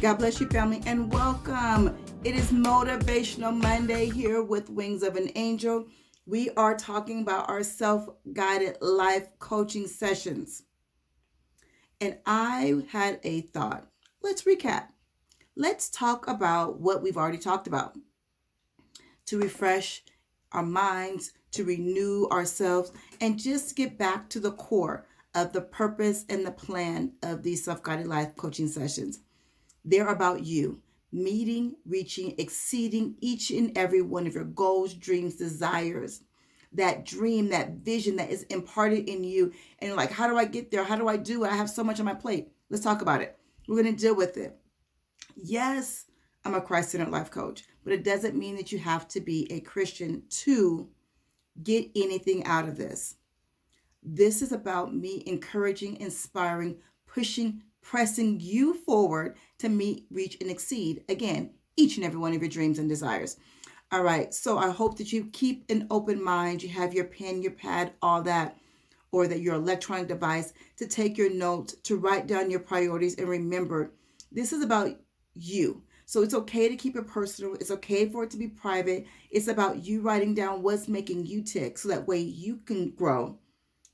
God bless you, family, and welcome. It is Motivational Monday here with Wings of an Angel. We are talking about our self-guided life coaching sessions. And I had a thought. Let's recap. Let's talk about what we've already talked about to refresh our minds, to renew ourselves, and just get back to the core of the purpose and the plan of these self-guided life coaching sessions. They're about you meeting, reaching, exceeding each and every one of your goals, dreams, desires. That dream, that vision that is imparted in you. And you're like, how do I get there? How do I do it? I have so much on my plate. Let's talk about it. We're going to deal with it. Yes, I'm a Christ-centered life coach, but it doesn't mean that you have to be a Christian to get anything out of this. This is about me encouraging, inspiring, pushing, pressing you forward to meet, reach, and exceed, again, each and every one of your dreams and desires. All right, so I hope that you keep an open mind. You have your pen, your pad, all that, or that your electronic device to take your notes, to write down your priorities, and remember, this is about you. So it's okay to keep it personal. It's okay for it to be private. It's about you writing down what's making you tick so that way you can grow,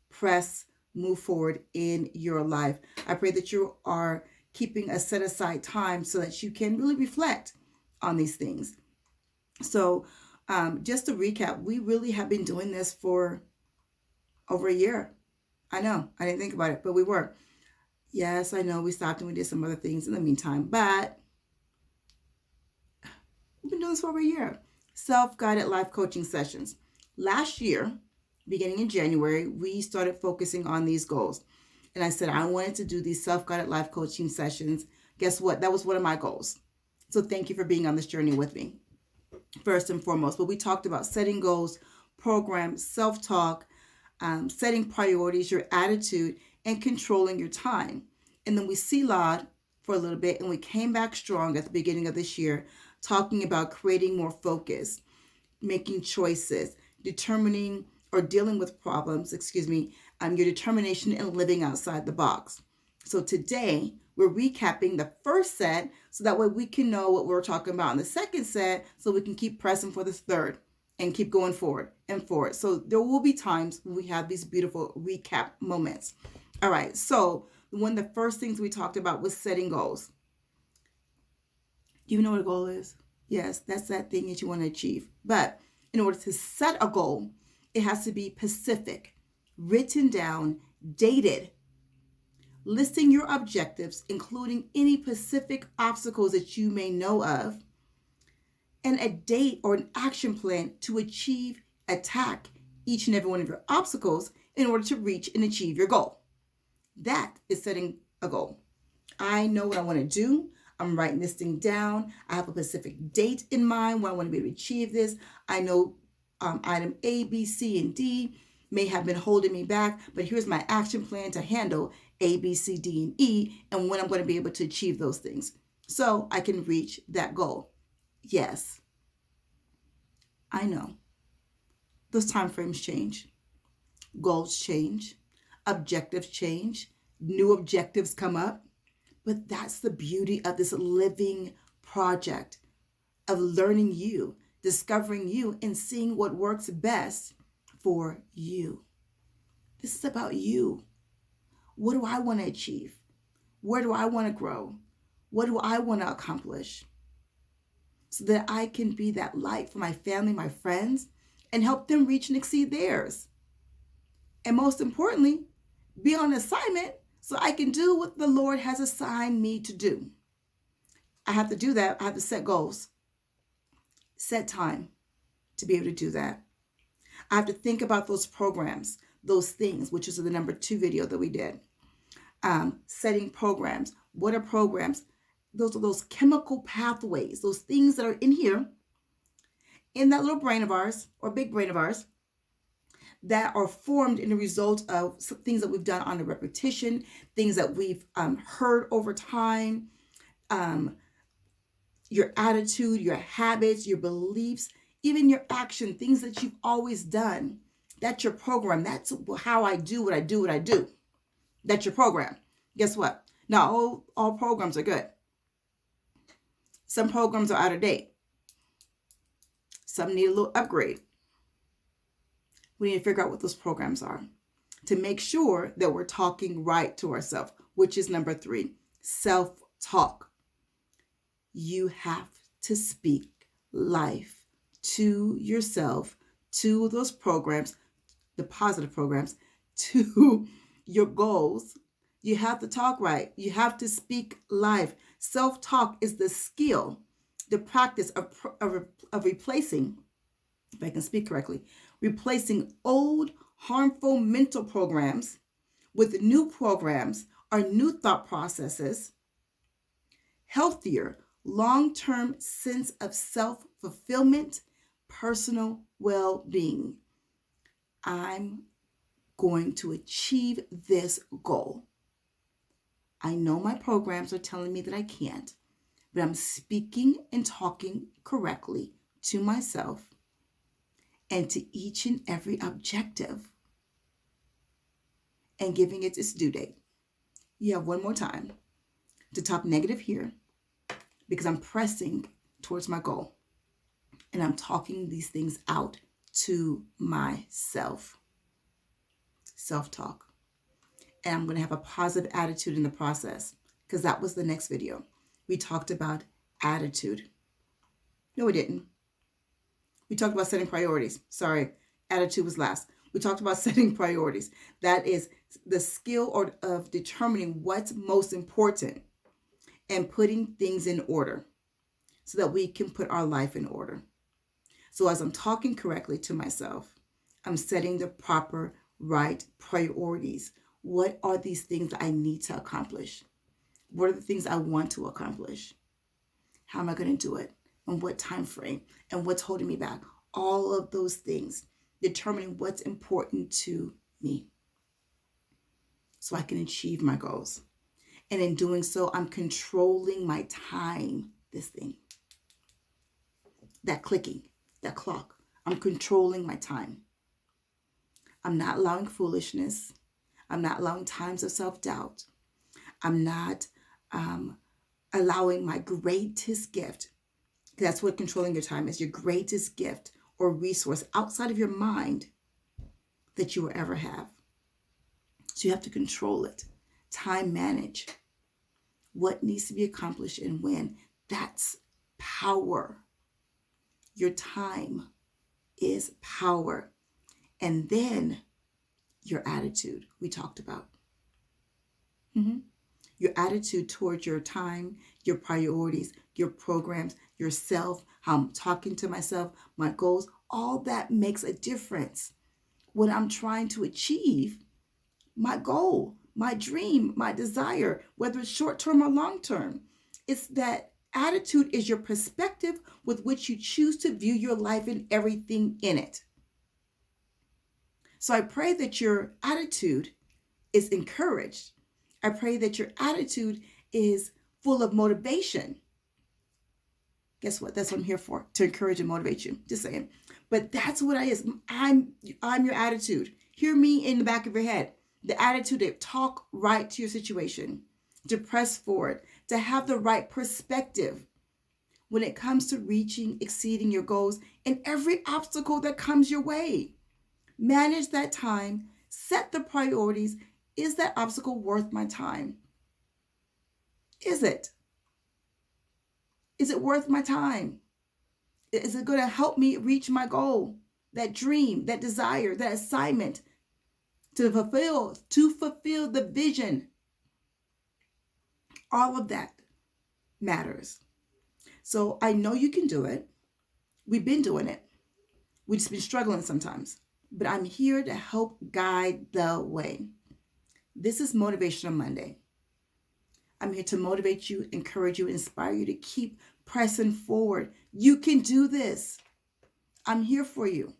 press, move forward in your life. I pray that you are keeping a set aside time so that you can really reflect on these things. So just to recap, we really have been doing this for over a year. I know, I didn't think about it, but we were. Yes, I know we stopped and we did some other things in the meantime, but we've been doing this for over a year. Self-guided life coaching sessions. Last year, beginning in January, we started focusing on these goals. And I said, I wanted to do these self-guided life coaching sessions. Guess what? That was one of my goals. So thank you for being on this journey with me, first and foremost. But we talked about setting goals, programs, self-talk, setting priorities, your attitude, and controlling your time. And then we siloed for a little bit, and we came back strong at the beginning of this year, talking about creating more focus, making choices, determining or dealing with problems, your determination and living outside the box. So today we're recapping the first set so that way we can know what we're talking about in the second set so we can keep pressing for the third and keep going forward and forward. So there will be times when we have these beautiful recap moments. All right, so one of the first things we talked about was setting goals. Do you know what a goal is? Yes, that's that thing that you want to achieve. But in order to set a goal, it has to be specific, written down, dated, listing your objectives, including any specific obstacles that you may know of, and a date or an action plan to attack each and every one of your obstacles in order to reach and achieve your goal. That is setting a goal. I know what I want to do. I'm writing this thing down. I have a specific date in mind when I want to be able to achieve this. I know item A, B, C, and D may have been holding me back, but here's my action plan to handle A, B, C, D, and E, and when I'm going to be able to achieve those things so I can reach that goal. Yes, I know. Those time frames change. Goals change. Objectives change. New objectives come up. But that's the beauty of this living project of learning you, discovering you, and seeing what works best for you. This is about you. What do I want to achieve? Where do I want to grow? What do I want to accomplish? So that I can be that light for my family, my friends, and help them reach and exceed theirs. And most importantly, be on assignment so I can do what the Lord has assigned me to do. I have to do that. I have to set goals, set time to be able to do that. I have to think about those programs, those things, which is the number 2 video that we did. Setting programs. What are programs? Those are those chemical pathways, those things that are in here, in that little brain of ours, or big brain of ours, that are formed in the result of things that we've done on a repetition, things that we've heard over time, your attitude, your habits, your beliefs, even your action, things that you've always done. That's your program. That's how I do what I do. That's your program. Guess what? Now, all programs are good. Some programs are out of date. Some need a little upgrade. We need to figure out what those programs are to make sure that we're talking right to ourselves, which is number 3, self-talk. You have to speak life to yourself, to those programs, the positive programs, to your goals. You have to talk right. You have to speak life. Self-talk is the skill, the practice of replacing, if I can speak correctly, replacing old harmful mental programs with new programs or new thought processes, healthier, long-term sense of self-fulfillment, personal well-being. I'm going to achieve this goal. I know my programs are telling me that I can't, but I'm speaking and talking correctly to myself and to each and every objective and giving it its due date. You have one more time to talk negative here because I'm pressing towards my goal and I'm talking these things out to myself. Self-talk. And I'm going to have a positive attitude in the process because that was the next video. We talked about attitude. No, we didn't. We talked about setting priorities. Sorry, attitude was last. We talked about setting priorities. That is the skill of determining what's most important and putting things in order so that we can put our life in order. So as I'm talking correctly to myself, I'm setting the proper, right priorities. What are these things that I need to accomplish? What are the things I want to accomplish? How am I going to do it? And what time frame? And what's holding me back? All of those things, determining what's important to me so I can achieve my goals. And in doing so, I'm controlling my time, this thing, that clicking, that clock. I'm controlling my time. I'm not allowing foolishness. I'm not allowing times of self-doubt. I'm not allowing my greatest gift. That's what controlling your time is, your greatest gift or resource outside of your mind that you will ever have. So you have to control it. Time manage. What needs to be accomplished and when. That's power. Your time is power. And then your attitude we talked about. Your attitude towards your time, your priorities, your programs, yourself, how I'm talking to myself, my goals, all that makes a difference when I'm trying to achieve my goal, my dream, my desire, whether it's short-term or long-term. It's that attitude is your perspective with which you choose to view your life and everything in it. So I pray that your attitude is encouraged. I pray that your attitude is full of motivation. Guess what? That's what I'm here for, to encourage and motivate you. Just saying. But that's what I is. I'm your attitude. Hear me in the back of your head. The attitude to talk right to your situation, to press forward, to have the right perspective when it comes to reaching, exceeding your goals and every obstacle that comes your way. Manage that time. Set the priorities. Is that obstacle worth my time? Is it? Is it worth my time? Is it going to help me reach my goal, that dream, that desire, that assignment to fulfill the vision? All of that matters. So I know you can do it. We've been doing it. We've just been struggling sometimes. But I'm here to help guide the way. This is Motivational Monday. I'm here to motivate you, encourage you, inspire you to keep pressing forward. You can do this. I'm here for you.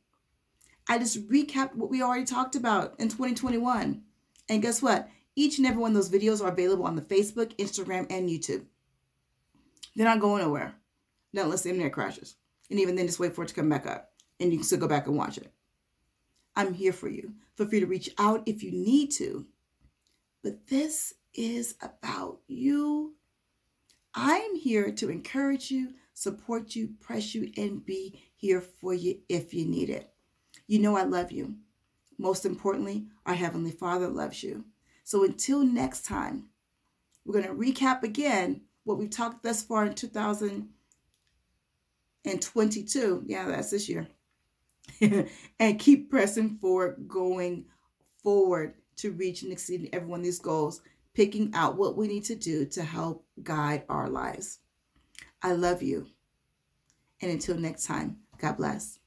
I just recapped what we already talked about in 2021. And guess what? Each and every one of those videos are available on the Facebook, Instagram, and YouTube. They're not going nowhere. Not unless the internet crashes. And even then, just wait for it to come back up. And you can still go back and watch it. I'm here for you. Feel free to reach out if you need to. But this is about you. I'm here to encourage you, support you, press you, and be here for you if you need it. You know I love you. Most importantly, our Heavenly Father loves you. So until next time, we're going to recap again what we've talked thus far in 2022. Yeah, that's this year. And keep pressing forward, going forward to reach and exceeding every one of these goals, picking out what we need to do to help guide our lives. I love you. And until next time, God bless.